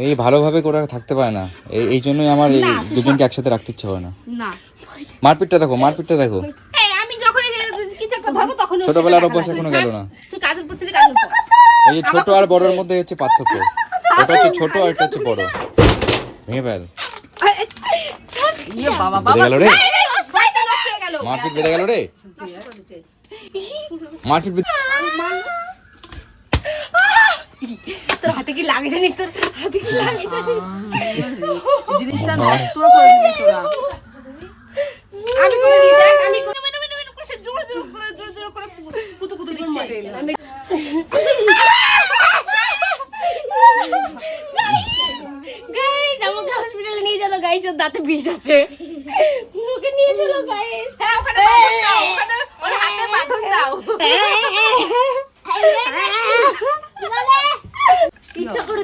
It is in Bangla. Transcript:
এই ভালোভাবে করে থাকতে পারে না, এই জন্যই আমার এই দুজনকে একসাথে রাখতে ইচ্ছে হয় না। মারপিটটা দেখো, মারপিটটা দেখো। আমি যখন কিছু একটা ধরবো তখন ছোটবেলার অভ্যাস এখনো গেল না। তুই কাজল পড়ছিলি, কাজল পর। এই যে ছোট আর বড়র মধ্যে হচ্ছে পার্থক্য, ওটা হচ্ছে ছোট আর এটা হচ্ছে বড়। ভেঙে ফেল। ইয়ে বাবা বেড়ে গেল রে, শয়তান নষ্ট হয়ে গেল। মারপিট বেড়ে গেল রে, মারপিট তোর হাতে কি লাগে জানিস? তোর হাতে কি লাগে জানিস? জিনিসটা নষ্ট করে দিলি তোরা। আমি করে দিই, দেখ আমি করে মেনু করে সে জোরে করে কুতু দিচ্ছে। গাইস আমাকে হসপিটালে নিয়ে চলো গাইস, ওর দাঁতে বিষ আছে, ওকে নিয়ে চলো গাইস। হ্যাঁ ওখানে ওর হাতে বাঁধন দাও। ইচ্ছা করে